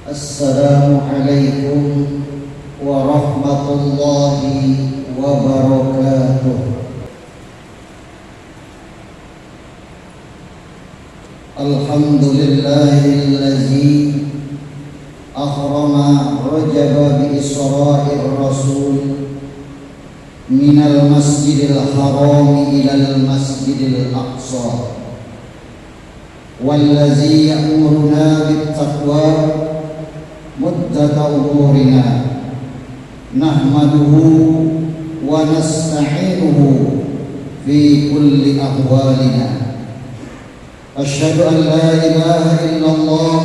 Assalamualaikum warahmatullahi wabarakatuh. Alhamdulillahillazi akhrama rajaba bi isra'ir rasul minal masjidil harami ilal masjidil aqsa wallazi ya'muruna bit taqwa muddata umurina nahmaduhu wa nasta'inuhu fi kulli ahwalina. Asyhadu an la ilaha illallah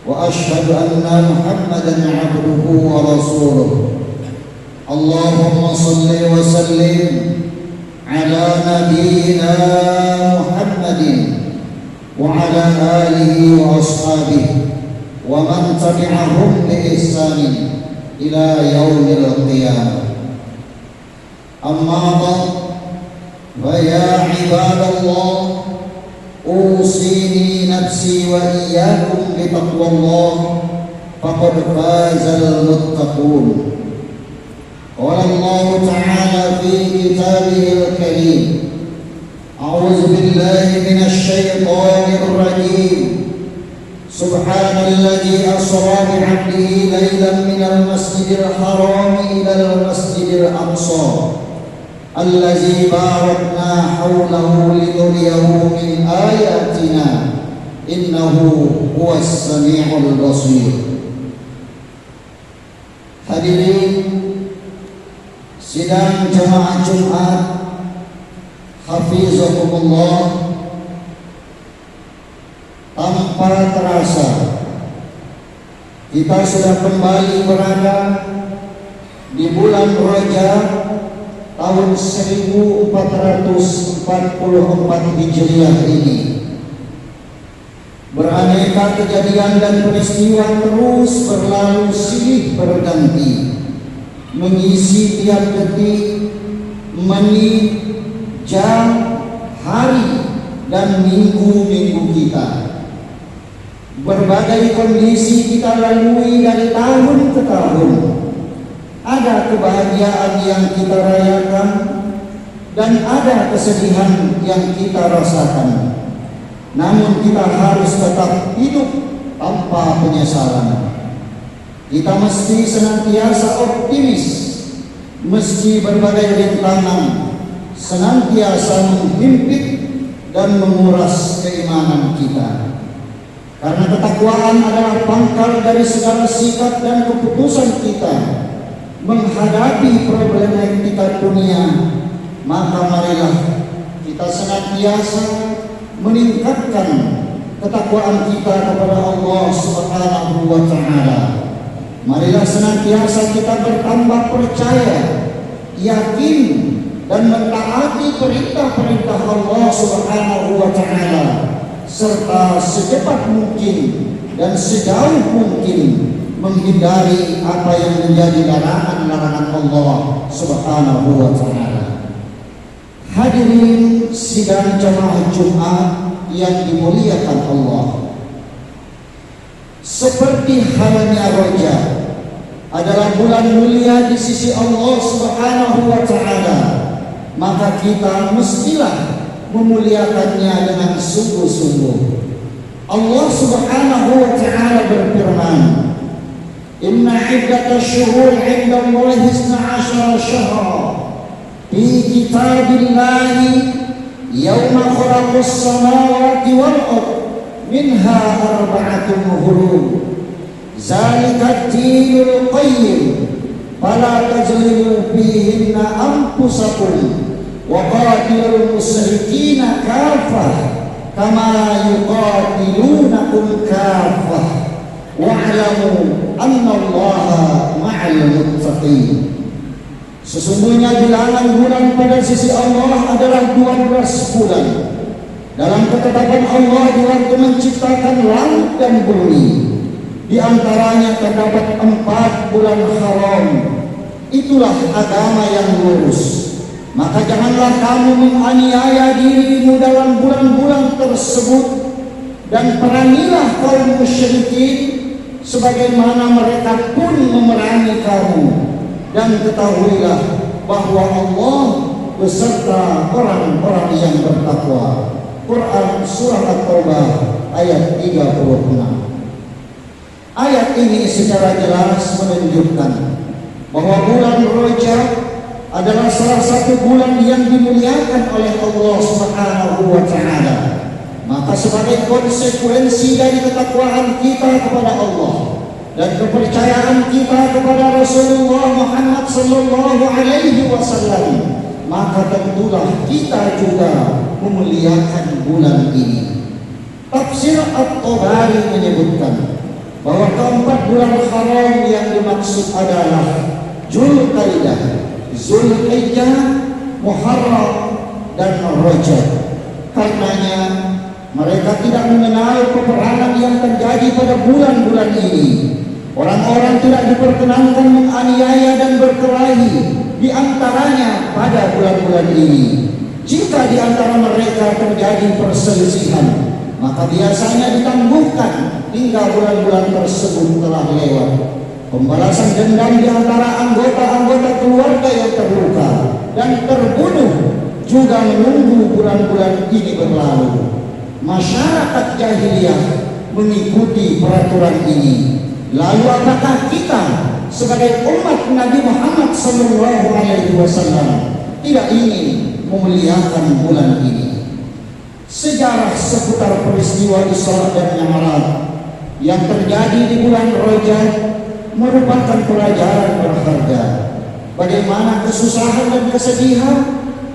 wa asyhadu anna Muhammadan 'abduhu wa rasuluh. Allahumma shalli wa sallim ala nabiyyina Muhammadin wa ala alihi wa ashabihi wa man tabi'ahum bi ihsanin ila yaumil qiyamah. Amma ba'd, wa ya ibadallah, usini nafsi wa iyyakum bi taqwallah faqad fazal muttaqun. Qala Allah ta'ala fi kitabihil karim, a'udzu billahi minasy syaithanir rajim. Subhanalladzi asra bi 'abdihi lailan minal masjidil harami ilal masjidil aqsa allazi barakna hawlahu linuriyahu min ayatina innahu huwas sami'ul basir. Hadirin sidang jemaah Jumat hafizakumullah, tanpa terasa kita sudah kembali berada di bulan Rajab tahun 1444 Hijriah ini. Beraneka kejadian dan peristiwa terus berlalu silih berganti, mengisi tiap detik, menit, jam, hari, dan minggu-minggu kita. Berbagai kondisi kita lalui dari tahun ke tahun. Ada kebahagiaan yang kita rayakan dan ada kesedihan yang kita rasakan. Namun kita harus tetap hidup tanpa penyesalan. Kita mesti senantiasa optimis meski berbagai rintangan senantiasa menghimpit dan menguras keimanan kita. Karena ketakwaan adalah pangkal dari segala sikap dan keputusan kita menghadapi problematika dunia. Maka marilah kita senantiasa meningkatkan ketakwaan kita kepada Allah Subhanahu wa ta'ala. Marilah senantiasa kita bertambah percaya, yakin, dan mentaati perintah-perintah Allah Subhanahu wa ta'ala, serta secepat mungkin dan sejauh mungkin menghindari apa yang menjadi larangan-larangan Allah Subhanahu wa ta'ala. Hadirin sidang jamaah Jumat yang dimuliakan Allah, seperti halnya Rajab adalah bulan mulia di sisi Allah Subhanahu wa ta'ala, maka kita mestilah memuliakannya dengan sungguh-sungguh. Allah Subhanahu wa ta'ala berfirman, inna iddatash shuhur 'inda Allahi 12 syahra fi kitabillahi yawma khalaqas samawati wal ardh minha arba'atun hurum zalika ad-dinul qayyim fala tajlimu fihinna anfusakum wa qatilul musyrikina kafah kama yuqatilunakum kafah wa'lamu annallaha ma'al muttaqin. Sesungguhnya bilangan bulan pada sisi Allah adalah 12 bulan. Dalam ketetapan Allah di waktu menciptakan langit dan bumi, di antaranya terdapat 4 bulan haram. Itulah agama yang lurus. Maka janganlah kamu menganiaya dirimu dalam bulan-bulan tersebut, dan perangilah kaum musyrikin sebagaimana mereka pun memerangi kamu. Dan ketahuilah bahwa Allah beserta orang-orang yang bertakwa. Quran Surah At-Taubah ayat 36. Ayat ini secara jelas menunjukkan bahwa bulan Rajab adalah salah satu bulan yang dimuliakan oleh Allah Subhanahu wa Ta'ala. Maka sebagai konsekuensi dari ketakwaan kita kepada Allah dan kepercayaan kita kepada Rasulullah Muhammad sallallahu alaihi wasallam, maka tentulah kita juga memuliakan bulan ini. Tafsir At-Tabari menyebutkan bahwa keempat bulan haram yang dimaksud adalah Dzulqa'dah, Dzulhijjah, Muharram, dan Rajab. Karenanya mereka tidak mengenal peperangan yang terjadi pada bulan-bulan ini. Orang-orang tidak diperkenankan menganiaya dan berkelahi di antaranya pada bulan-bulan ini. Jika di antara mereka terjadi perselisihan, maka biasanya ditangguhkan hingga bulan-bulan tersebut telah lewat. Pembalasan dendam di antara anggota-anggota keluarga yang terluka dan terbunuh juga menunggu bulan-bulan ini berlalu. Masyarakat jahiliyah mengikuti peraturan ini. Lalu apakah kita sebagai umat Nabi Muhammad SAW tidak ingin memuliakan bulan ini? Sejarah seputar peristiwa Isra dan Mi'raj yang terjadi di bulan Rajab merupakan pelajaran berharga. Bagaimana kesusahan dan kesedihan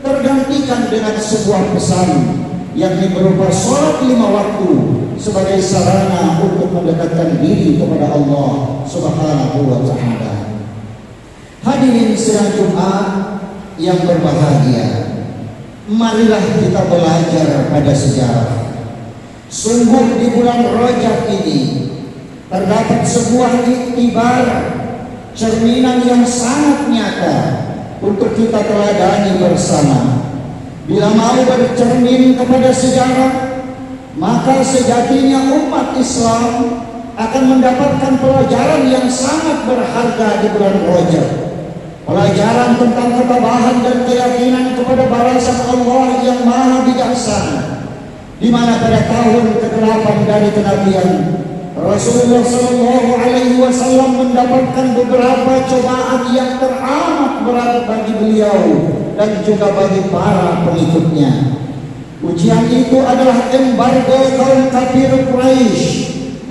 tergantikan dengan sebuah pesan, yakni berupa sholat 5 waktu sebagai sarana untuk mendekatkan diri kepada Allah Subhanahu wa Ta'ala. Hadirin sidang Jumat yang berbahagia, marilah kita belajar pada sejarah. Sungguh di bulan Rajab ini terdapat sebuah iktibar, cerminan yang sangat nyata untuk kita teladani bersama. Bila mau bercermin kepada sejarah, maka sejatinya umat Islam akan mendapatkan pelajaran yang sangat berharga di bulan Rajab. Pelajaran tentang ketabahan dan keyakinan kepada balasan Allah yang maha bijaksana, di mana pada tahun ke-8 dari kenabian Rasulullah Sallallahu Alaihi Wasallam mendapatkan beberapa cobaan yang teramat berat bagi beliau dan juga bagi para pengikutnya. Ujian itu adalah embargo kaum kafir Quraisy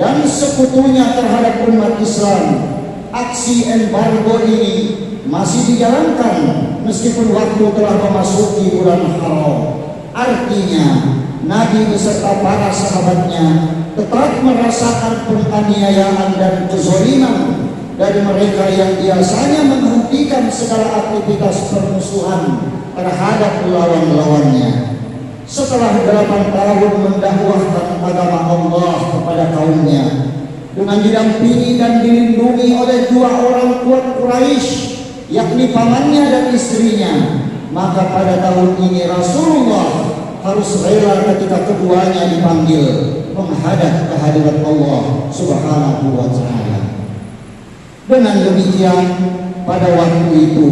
dan sekutunya terhadap umat Islam. Aksi embargo ini masih dijalankan meskipun waktu telah memasuki bulan haram. Artinya Nabi beserta para sahabatnya tetap merasakan penganiayaan dan kezaliman dari mereka yang biasanya menghentikan segala aktivitas permusuhan terhadap lawan-lawannya. Setelah 8 tahun mendakwahkan agama Allah kepada kaumnya dengan didampingi dan dilindungi oleh 2 orang kuat Quraisy, yakni pamannya dan istrinya, maka pada tahun ini Rasulullah harus rela ketika keduanya dipanggil menghadap kehadirat Allah Subhanahu wa Ta'ala. Dengan demikian, pada waktu itu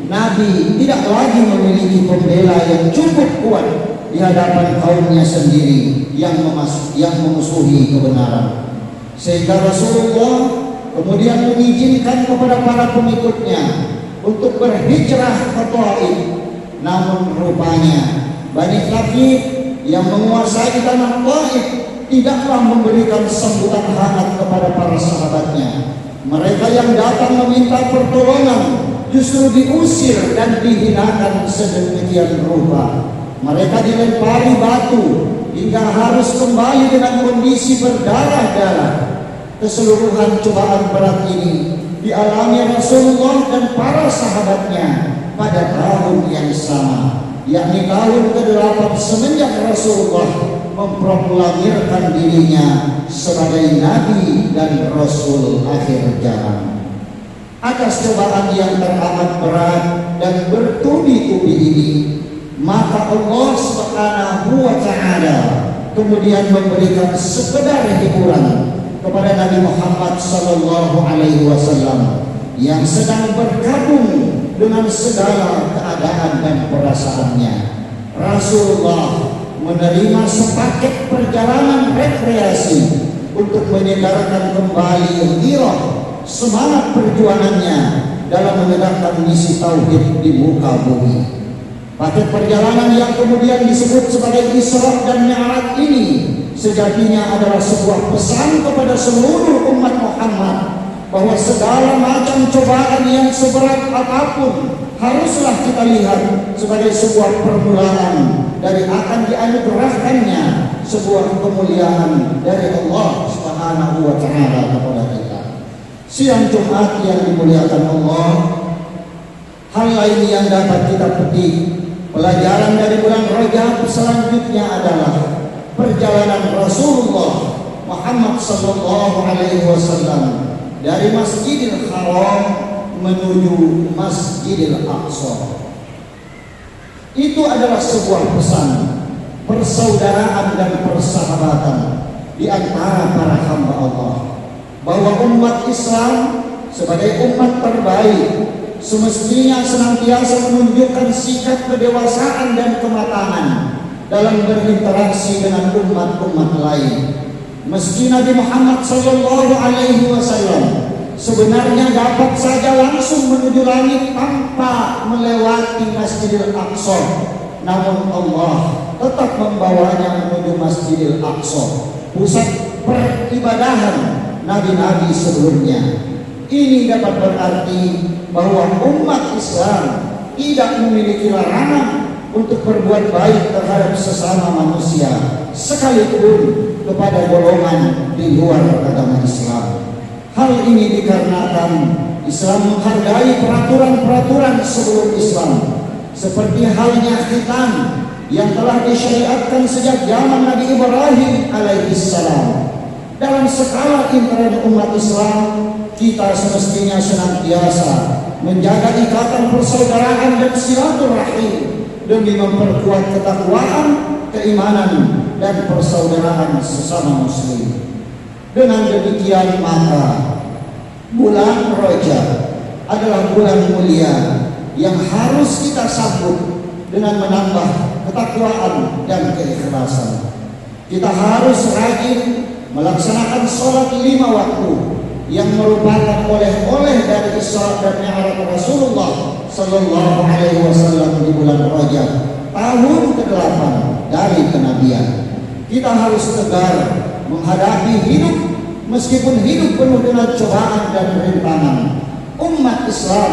Nabi tidak lagi memiliki pembela yang cukup kuat di hadapan kaumnya sendiri yang memusuhi kebenaran, sehingga Rasulullah kemudian mengizinkan kepada para pengikutnya untuk berhijrah ke Taif. Namun rupanya Bani Thaqif yang menguasai tanah Taif tidaklah memberikan sambutan hangat kepada para sahabatnya. Mereka yang datang meminta pertolongan justru diusir dan dihinakan sedemikian rupa. Mereka dilempari batu hingga harus kembali dengan kondisi berdarah-darah. Keseluruhan cobaan berat ini dialami Rasulullah dan para sahabatnya pada tahun yang sama, yakni tahun ke-8 semenjak Rasulullah memproklamirkan dirinya sebagai Nabi dan Rasul akhir zaman. Atas cobaan yang teramat berat dan bertubi-tubi ini, maka Allah Subhanahu wa Ta'ala kemudian memberikan sekedar hiburan kepada Nabi Muhammad sallallahu alaihi wasallam yang sedang bergabung dengan segala keadaan dan perasaannya. Rasulullah menerima sepaket perjalanan rekreasi untuk menyegarkan kembali gairah semangat perjuangannya dalam menegakkan misi tauhid di muka bumi. Paket perjalanan yang kemudian disebut sebagai Isra dan Mi'raj ini sejatinya adalah sebuah pesan kepada seluruh umat Muhammad bahwa segala macam cobaan yang seberat apapun haruslah kita lihat sebagai sebuah permulaan dari akan dianugerahkannya sebuah kemuliaan dari Allah Subhanahu wa taala kepada kita. Siang Jumat yang dimuliakan Allah, hal lain yang dapat kita petik pelajaran dari bulan Rajab selanjutnya adalah perjalanan Rasulullah Muhammad sallallahu alaihi wasallam dari Masjidil Haram menuju Masjidil Aqsa. Itu adalah sebuah pesan persaudaraan dan persahabatan di antara para hamba Allah, bahwa umat Islam sebagai umat terbaik semestinya senantiasa menunjukkan sikap kedewasaan dan kematangan dalam berinteraksi dengan umat-umat lain. Meski Nabi Muhammad sallallahu alaihi wasallam sebenarnya dapat saja langsung menuju langit tanpa melewati Masjidil Aqsa, namun Allah tetap membawanya menuju Masjidil Aqsa, pusat peribadahan nabi-nabi sebelumnya. Ini dapat berarti bahwa umat Islam tidak memiliki larangan untuk berbuat baik terhadap sesama manusia, sekalipun kepada golongan di luar agama Islam. Hal ini dikarenakan Islam menghargai peraturan-peraturan sebelum Islam, seperti halnya khitan yang telah disyariatkan sejak zaman Nabi Ibrahim alaihissalam. Dalam skala intern umat Islam, kita semestinya senantiasa menjaga ikatan persaudaraan dan silaturahim demi memperkuat ketakwaan, keimanan, dan persaudaraan sesama muslim. Dengan demikian maka bulan Rajab adalah bulan mulia yang harus kita sambut dengan menambah ketakwaan dan keikhlasan. Kita harus rajin melaksanakan sholat 5 waktu yang merupakan oleh-oleh dari Isra dan Mi'raj Rasulullah sallallahu alaihi wasallam di bulan Rajab tahun ke-8 dari kenabian. Kita harus tegar menghadapi hidup, meskipun hidup penuh dengan cobaan dan rintangan. Umat Islam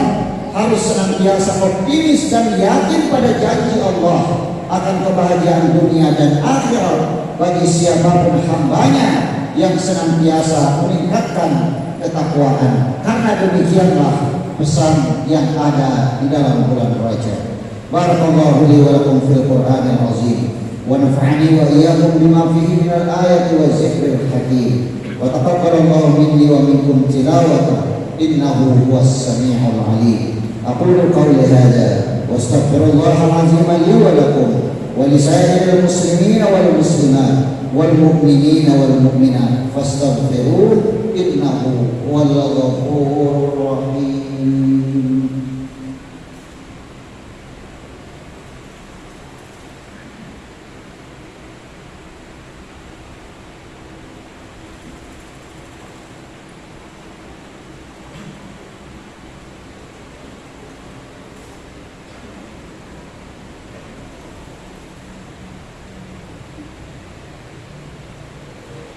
harus senantiasa optimis dan yakin pada janji Allah akan kebahagiaan dunia dan akhirat bagi siapapun hambanya yang senantiasa meningkatkan ketakwaan. Karena demikianlah pesan yang ada di dalam bulan Rajab. Barakallahu li wa lakum fil Qur'anil azim wa nafa'ani wa iyyakum bima fihi minal ayati wa zikril hakim wa taqabbalallahu minni wa minkum tilawata innahu huwas samiul alim. Aqulu qawli hadza wa astaghfirullahal azim li wa lakum wa li sa'iril muslimin wal muslimat wal mu'minin wal mu'minat fastaghfiruhu innahu huwal ghafurur rahim.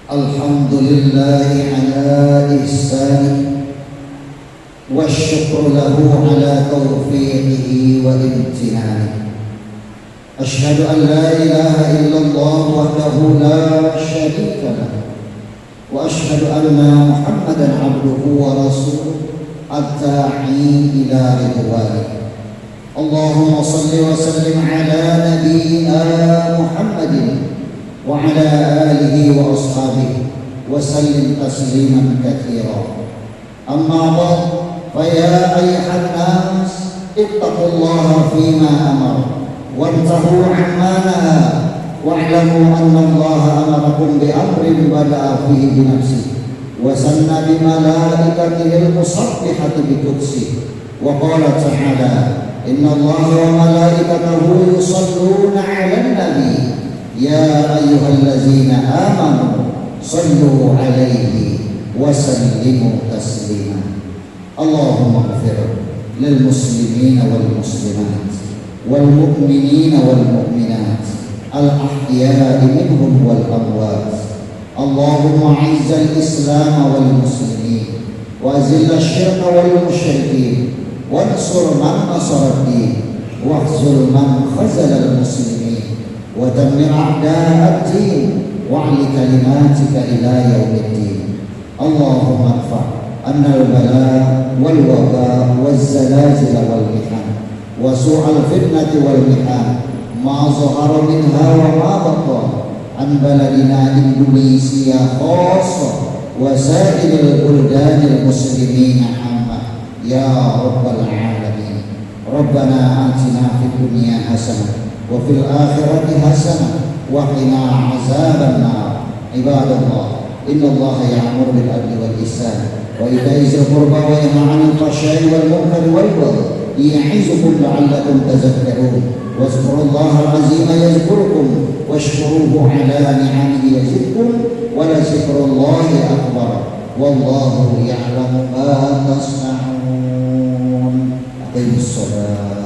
Alhamdulillahi ala ihsani wa syukru lahu ala taufiqihi wa imtinani. Ashhadu an la ilaha illallah wahdahu la syarika lahu wa ashhadu anna Muhammadan abduhu wa rasuluh at-ta'i ila ridwani. Allahumma salli wa sallim ala nabiyyina Muhammadin wa ala alihi wa ashabihi wa sallim tasliman katsira. Amma ba'd, fa ya ayyuhan nas ittaqullaha fima amara wantahu amma naha wa'lamu anna Allah amarakum bi amrin bada'a fihi bi nafsihi وسن بملائكته المسبحة بقدسه وقال تعالى إن الله وملائكته يصلون على النبي يا أيها الذين آمنوا صلوا عليه وسلموا تسليما اللهم اغفر للمسلمين والمسلمات والمؤمنين والمؤمنات الأحياء منهم والأموات اللهم أعز الإسلام والمسلمين وأذل الشرك والمشركين وانصر من نصر الدين واخذل من خذل المسلمين ودمر أعداء الدين واعل كلماتك إلى يوم الدين اللهم ارفع عنا البلاء والوباء والزلازل والمحن وسوء الفتنة والمحن ما ظهر منها وما بطن عن بلدنا إندونيسيا خاصة وسائر البلدان المسلمين عامة يا رب العالمين ربنا آتنا في الدنيا حسنة وفي الآخرة حسنة وقنا عذاب النار عباد الله إن الله يأمر بالعدل والإحسان وإيتاء ذي القربى وينهى عن الفحشاء والمنكر والبغي يعظكم لعلكم تذكرون واذكروا الله العظيم يذكركم واشكروه على نعمه يزدكم ولذكر الله أكبر والله يعلم ما تصنعون أقيموا الصلاة